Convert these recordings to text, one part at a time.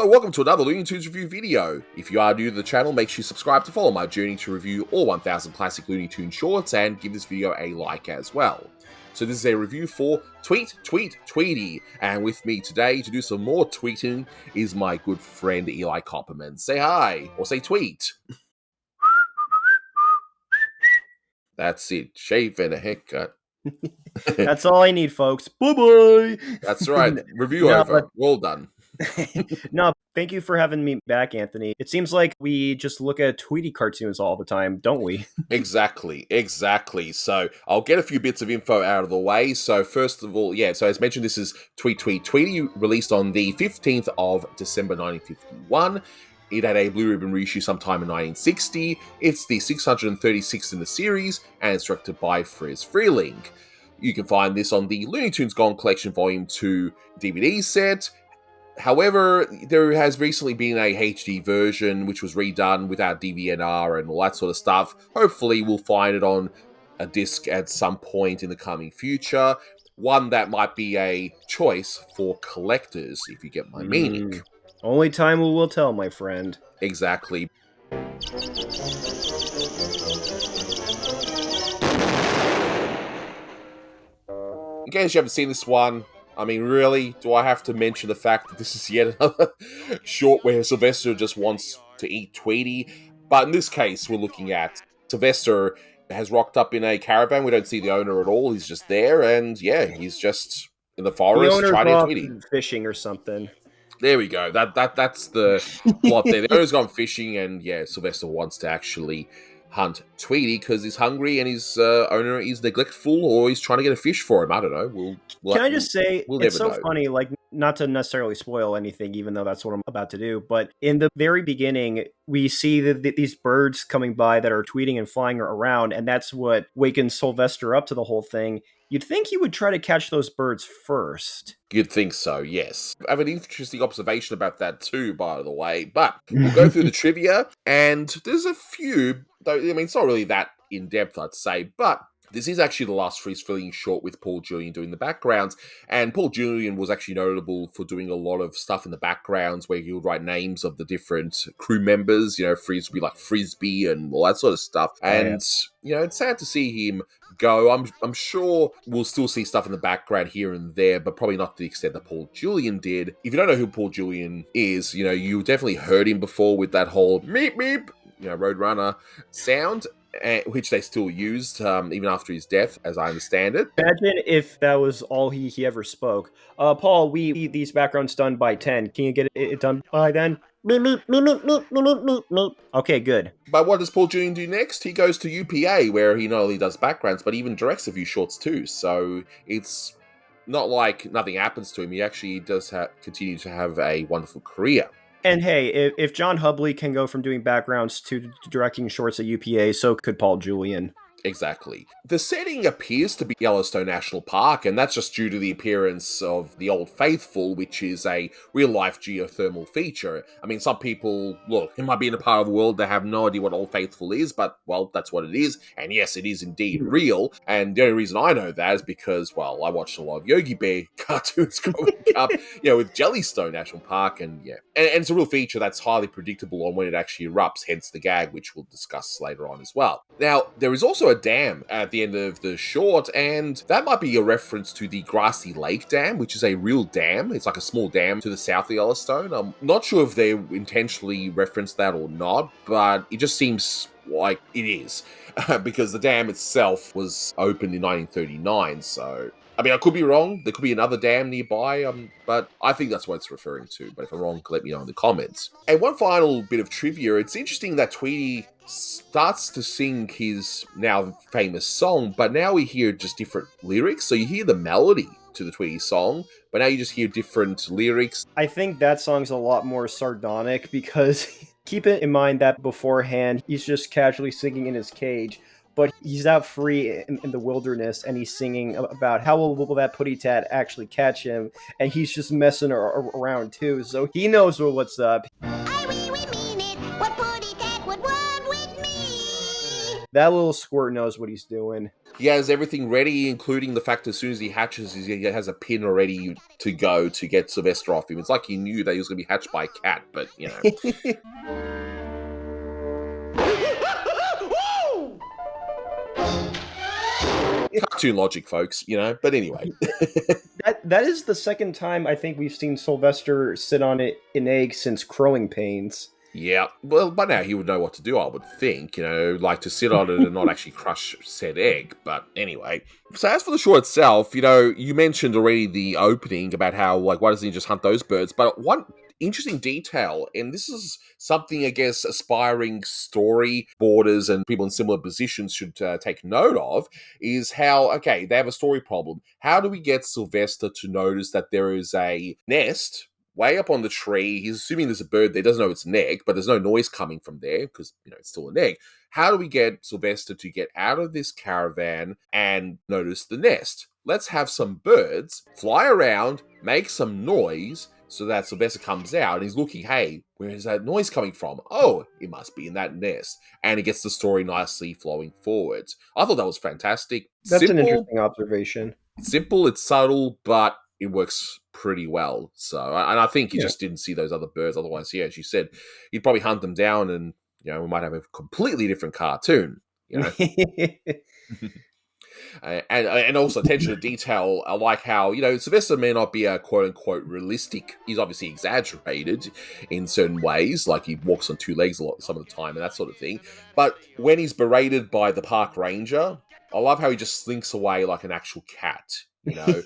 Hello, welcome to another Looney Tunes review video. If you are new to the channel, make sure you subscribe to follow my journey to review all 1000 classic Looney Tunes shorts and give this video a like as well. So this is a review for Tweety, and with me today to do some more tweeting is my good friend Eli Copperman. Say hi, or say tweet. That's it, shave and a haircut. That's all I need, folks. Bye-bye! That's right, review over, well done. No, thank you for having me back, Anthony. It seems like we just look at Tweety cartoons all the time, don't we? Exactly. So I'll get a few bits of info out of the way. So first of all, so as mentioned, this is Tweety, released on the 15th of December 1951. It had a blue ribbon reissue sometime in 1960. It's the 636th in the series, and it's directed by Freleng. You can find this on the Looney Tunes Gone Collection Volume 2 DVD set. However, there has recently been a HD version which was redone without DVNR and all that sort of stuff. Hopefully we'll find it on a disc at some point in the coming future. One that might be a choice for collectors, if you get my meaning. Only time will tell, my friend. Exactly. In case you haven't seen this one, I mean, really, do I have to mention the fact that this is yet another short where Sylvester just wants to eat Tweety? But in this case, we're looking at Sylvester has rocked up in a caravan. We don't see the owner at all. He's just there, and yeah, he's just in the forest trying to eat Tweety. Fishing or something. There we go. That's the plot there. The owner's gone fishing, and yeah, Sylvester wants to actually hunt Tweety because he's hungry and his owner is neglectful, or he's trying to get a fish for him. I don't know. Can I just say, it's so funny, like, not to necessarily spoil anything, even though that's what I'm about to do, but in the very beginning, we see these birds coming by that are tweeting and flying around, and that's what wakens Sylvester up to the whole thing. You'd think he would try to catch those birds first. You'd think so, yes. I have an interesting observation about that too, by the way, but we'll go through the trivia, and there's a few, though, I mean, it's not really that in-depth, I'd say, but this is actually the last Friz Freleng short with Paul Julian doing the backgrounds, and Paul Julian was actually notable for doing a lot of stuff in the backgrounds where he would write names of the different crew members. You know, Friz would be like Frisbee and all that sort of stuff, and you know, it's sad to see him go. I'm sure we'll still see stuff in the background here and there, but probably not to the extent that Paul Julian did. If you don't know who Paul Julian is, you know, you definitely heard him before with that whole meep meep, you know, Roadrunner sound, which they still used even after his death, as I understand it. Imagine if that was all he ever spoke. Paul, we need these backgrounds done by 10. Can you get it done by then? Okay, good. But what does Paul Julian do next? He goes to UPA, where he not only does backgrounds, but even directs a few shorts too. So it's not like nothing happens to him. He actually does continue to have a wonderful career. And hey, if John Hubley can go from doing backgrounds to directing shorts at UPA, so could Paul Julian. Exactly. The setting appears to be Yellowstone National Park, and that's just due to the appearance of the Old Faithful, which is a real-life geothermal feature. I mean, some people, look, it might be in a part of the world that have no idea what Old Faithful is, but, well, that's what it is, and yes, it is indeed real, and the only reason I know that is because, well, I watched a lot of Yogi Bear cartoons growing up, you know, with Jellystone National Park, and yeah. And it's a real feature that's highly predictable on when it actually erupts, hence the gag, which we'll discuss later on as well. Now, there is also a dam at the end of the short, and that might be a reference to the Grassy Lake Dam, which is a real dam. It's like a small dam to the south of Yellowstone. I'm not sure if they intentionally referenced that or not, but it just seems like it is, because the dam itself was opened in 1939, so I mean, I could be wrong. There could be another dam nearby, but I think that's what it's referring to. But if I'm wrong, let me know in the comments. And one final bit of trivia. It's interesting that Tweety starts to sing his now famous song, but now we hear just different lyrics. So you hear the melody to the Tweety song, but now you just hear different lyrics. I think that song's a lot more sardonic because keep it in mind that beforehand, he's just casually singing in his cage. But he's out free in the wilderness, and he's singing about how will that putty tat actually catch him, and he's just messing around too, so he knows what's up. I really mean it, what putty tat would want with me? That little squirt knows what he's doing. He has everything ready, including the fact as soon as he hatches, he has a pin already to go to get Sylvester off him. It's like he knew that he was going to be hatched by a cat, but, you know. Cartoon logic, folks, you know, but anyway. That is the second time I think we've seen Sylvester sit on an egg since growing pains. Yeah, well, by now he would know what to do, I would think, you know, like to sit on it and not actually crush said egg, but anyway. So as for the show itself, you know, you mentioned already the opening about how, like, why doesn't he just hunt those birds? But one interesting detail, and this is something I guess aspiring storyboarders and people in similar positions should take note of, is how, okay, they have a story problem. How do we get Sylvester to notice that there is a nest way up on the tree? He's assuming there's a bird there, doesn't know it's an egg, but there's no noise coming from there because, you know, it's still an egg. How do we get Sylvester to get out of this caravan and notice the nest? Let's have some birds fly around, make some noise, so that Sylvester comes out and he's looking, hey, where is that noise coming from? Oh, it must be in that nest. And it gets the story nicely flowing forwards. I thought that was fantastic. That's an interesting observation. It's simple, it's subtle, but it works pretty well. So, and I think he just didn't see those other birds. Otherwise, yeah, as you said, he'd probably hunt them down and, you know, we might have a completely different cartoon, you know. And also attention to detail. I like how, you know, Sylvester may not be a quote-unquote realistic. He's obviously exaggerated in certain ways, like he walks on two legs a lot some of the time and that sort of thing. But when he's berated by the park ranger, I love how he just slinks away like an actual cat. You know,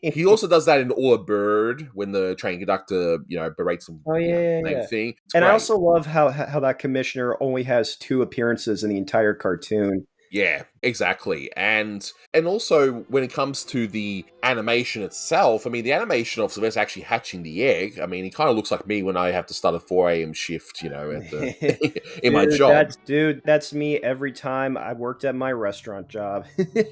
he also does that in All a Bird when the train conductor, you know, berates him. Oh yeah, same thing. It's and great. I also love how that commissioner only has 2 appearances in the entire cartoon. Yeah, exactly. And also when it comes to the animation itself, I mean, the animation of Sylvester actually hatching the egg, I mean, he kind of looks like me when I have to start a 4 a.m. shift, you know, at the, in my job. That's me every time I worked at my restaurant job.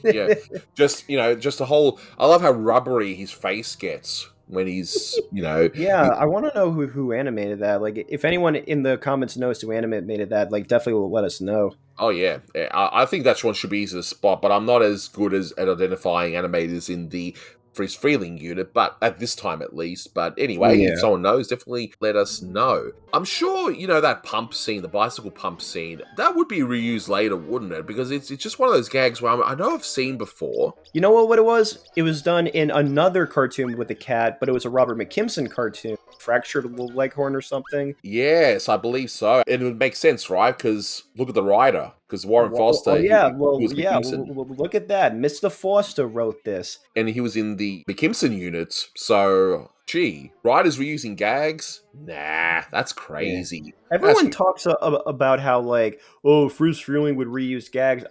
Yeah, just, you know, just a whole, I love how rubbery his face gets when he's, you know. Yeah, I want to know who animated that. Like, if anyone in the comments knows who animated that, like, definitely let us know. Oh, yeah. I think that one should be easy to spot, but I'm not as good at identifying animators in the Freleng unit, but at this time at least. But anyway, if someone knows, definitely let us know. I'm sure, you know, that pump scene, the bicycle pump scene, that would be reused later, wouldn't it? Because it's just one of those gags where I know I've seen before. You know what it was? It was done in another cartoon with a cat, but it was a Robert McKimson cartoon. Fractured Leghorn or something. Yes, I believe so. And it would make sense, right? Because look at the writer. Because Warren Foster. Look at that. Mr. Foster wrote this. And he was in the McKimson unit. So, gee, writers reusing gags? Nah, that's crazy. Yeah. Everyone talks about how, like, oh, Friz Freleng would reuse gags.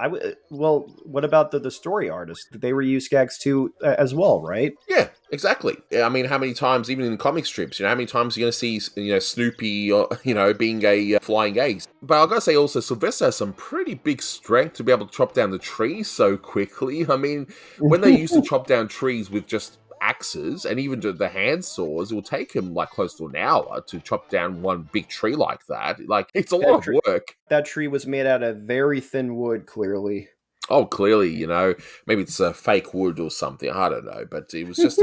Well, what about the story artists? Did they reuse gags too as well, right? Yeah, exactly. I mean, how many times, even in comic strips, you know, how many times are you going to see, you know, Snoopy, or, you know, being a flying ace? But I've got to say also, Sylvester has some pretty big strength to be able to chop down the trees so quickly. I mean, when they used to chop down trees with just axes and even the hand saws, it will take him like close to an hour to chop down one big tree like that. Like, it's a lot of work. That tree was made out of very thin wood, clearly. Oh, clearly, you know, maybe it's a fake wood or something. I don't know, but it was just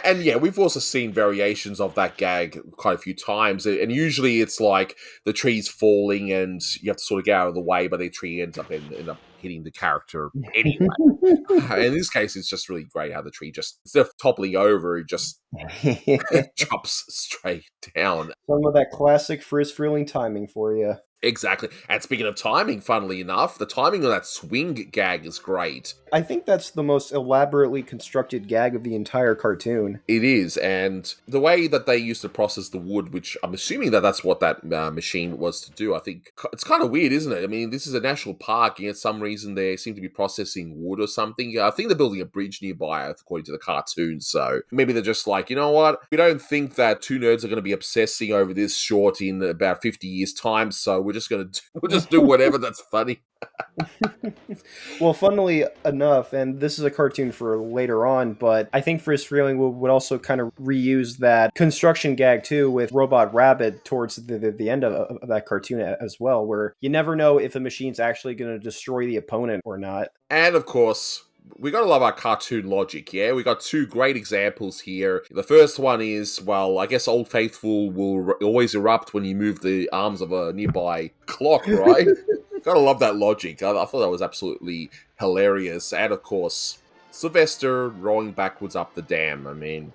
and yeah, we've also seen variations of that gag quite a few times. And usually it's like the tree's falling and you have to sort of get out of the way, but the tree ends up hitting the character anyway. In this case, it's just really great how the tree just, instead of toppling over, it just chops straight down. Some of that classic Friz Freleng timing for you. Exactly. And speaking of timing, funnily enough, the timing of that swing gag is great. I think that's the most elaborately constructed gag of the entire cartoon. It is, and the way that they used to process the wood, which I'm assuming that's what that machine was to do, I think it's kind of weird, isn't it? I mean, this is a national park, and yet some reason they seem to be processing wood or something. I think they're building a bridge nearby, according to the cartoon, so maybe they're just like, you know what? We don't think that 2 nerds are going to be obsessing over this short in about 50 years' time, so we'll just do whatever that's funny. Well, funnily enough, and this is a cartoon for later on, but I think Freleng would also kind of reuse that construction gag too with Robot Rabbit towards the end of that cartoon as well, where you never know if the machine's actually going to destroy the opponent or not. And of course, we gotta love our cartoon logic, yeah? We got two great examples here. The first one is, well, I guess Old Faithful will always erupt when you move the arms of a nearby clock, right? Gotta love that logic. I thought that was absolutely hilarious. And of course, Sylvester rolling backwards up the dam. I mean,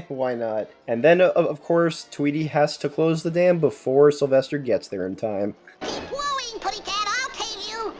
Why not? And then, of course, Tweety has to close the dam before Sylvester gets there in time. Keep wooing, Putty Cat. I'll tame you.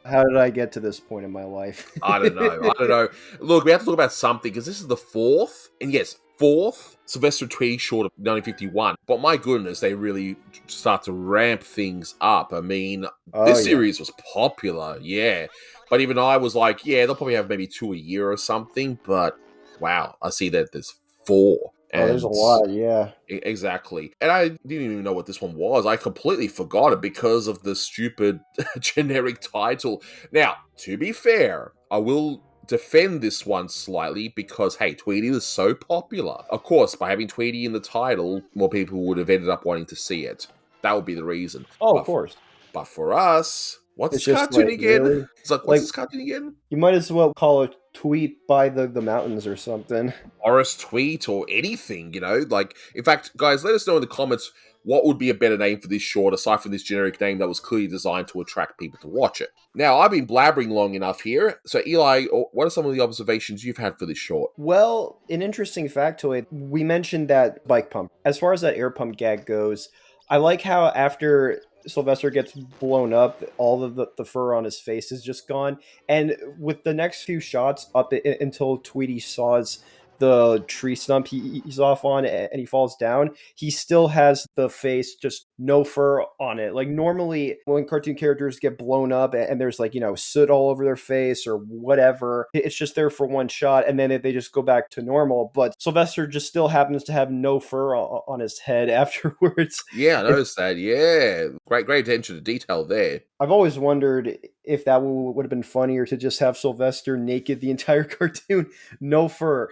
How did I get to this point in my life? I don't know. Look, we have to talk about something, because this is the fourth, and yes, fourth Sylvester Tweety short of 1951. But my goodness, they really start to ramp things up. I mean, this series was popular, yeah. But even I was like, yeah, they'll probably have maybe 2 a year or something. But wow, I see that there's 4. And there's a lot, yeah. Exactly. And I didn't even know what this one was. I completely forgot it because of the stupid generic title. Now, to be fair, I will defend this one slightly because, hey, Tweety was so popular. Of course, by having Tweety in the title, more people would have ended up wanting to see it. That would be the reason. Oh, of course. But for us, what's It's this just cartoon like, again? really? It's like, what's this cartoon again? You might as well call it Tweet by the mountains or something. Horace Tweet or anything, you know? Like, in fact, guys, let us know in the comments what would be a better name for this short, aside from this generic name that was clearly designed to attract people to watch it. Now, I've been blabbering long enough here, so Eli, what are some of the observations you've had for this short? Well, an interesting factoid, we mentioned that bike pump. As far as that air pump gag goes, I like how after Sylvester gets blown up, all of the fur on his face is just gone. And with the next few shots up until Tweety saws the tree stump he's off on and he falls down, he still has the face, just no fur on it. Like normally when cartoon characters get blown up and there's like, soot all over their face or whatever, it's just there for one shot and then they just go back to normal. But Sylvester just still happens to have no fur on his head afterwards. Yeah, I noticed that. Yeah. Great attention to detail there. I've always wondered if that would have been funnier to just have Sylvester naked the entire cartoon, no fur.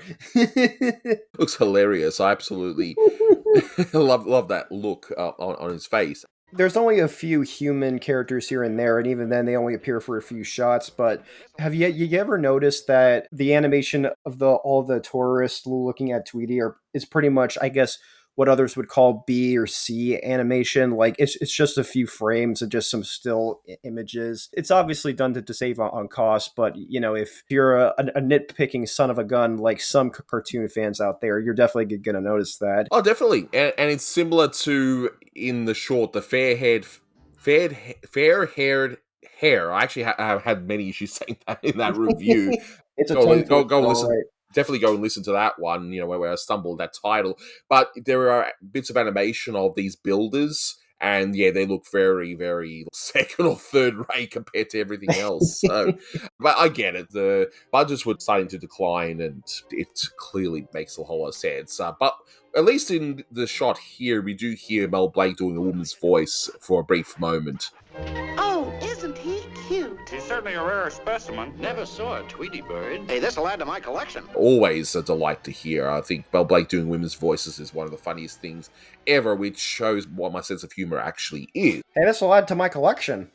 Looks hilarious. I absolutely love that look on his face. There's only a few human characters here and there, and even then they only appear for a few shots. But have you ever noticed that the animation of all the tourists looking at Tweety is pretty much, I guess, what others would call B or C animation? Like it's just a few frames and just some still images. It's obviously done to save on cost, but if you're a nitpicking son of a gun like some cartoon fans out there, you're definitely gonna notice that. Oh, definitely, and it's similar to in the short, the fair-haired hair. I actually have had many issues saying that in that review. It's a go and listen. right. Definitely go and listen to that one, where I stumbled that title. But there are bits of animation of these builders, and yeah, they look very, very second or third rate compared to everything else. So, but I get it. The budgets were starting to decline, and it clearly makes a whole lot of sense. But at least in the shot here, we do hear Mel Blanc doing a woman's voice for a brief moment. Oh, isn't he cute? He's certainly a rare specimen. Never saw a Tweety bird. Hey, this'll add to my collection. Always a delight to hear. I think Mel Blanc doing women's voices is one of the funniest things ever, which shows what my sense of humor actually is. Hey, this will add to my collection.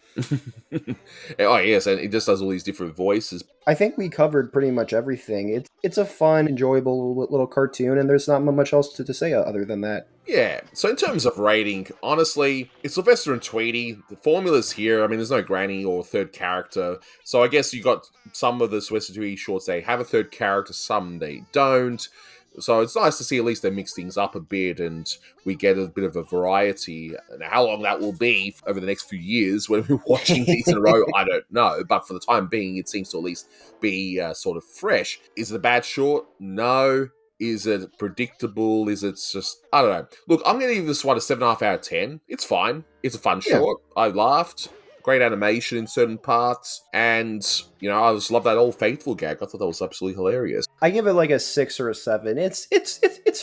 Oh, yes, and it just does all these different voices. I think we covered pretty much everything. It's a fun, enjoyable little cartoon, and there's not much else to say other than that. Yeah, so in terms of rating, honestly, it's Sylvester and Tweety. The formula's here. I mean, there's no granny or third character. So I guess you got some of the Sylvester Tweety shorts, they have a third character, some they don't. So it's nice to see at least they mix things up a bit and we get a bit of a variety. And how long that will be over the next few years when we're watching these in a row, I don't know. But for the time being, it seems to at least be sort of fresh. Is it a bad short? No. Is it predictable? Is it just... I don't know. Look, I'm going to give this one a 7.5 out of 10. It's fine. It's a fun short. I laughed. great animation in certain parts, and, you know, I just love that Old Faithful gag. I thought that was absolutely hilarious. I give it like a 6 or a 7. It's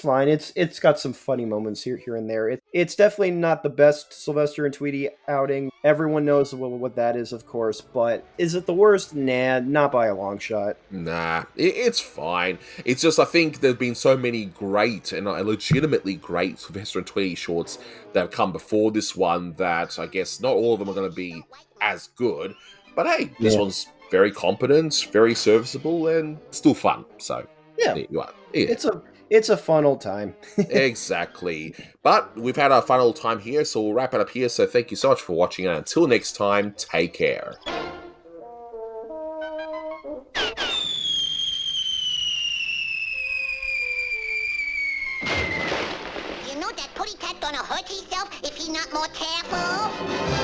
fine. It's got some funny moments here and there. It's definitely not the best Sylvester and Tweety outing. Everyone knows what that is, of course, but is it the worst? Nah, not by a long shot. Nah, it's fine. It's just, I think there's been so many great and legitimately great Sylvester and Tweety shorts that have come before this one that I guess not all of them are going to be as good. But hey, this one's very competent, very serviceable, and still fun. So, yeah, there you are. Yeah. It's a fun old time. Exactly. But we've had our fun old time here, so we'll wrap it up here. So thank you so much for watching, and until next time, take care. You know that putty cat gonna hurt himself if he not more careful?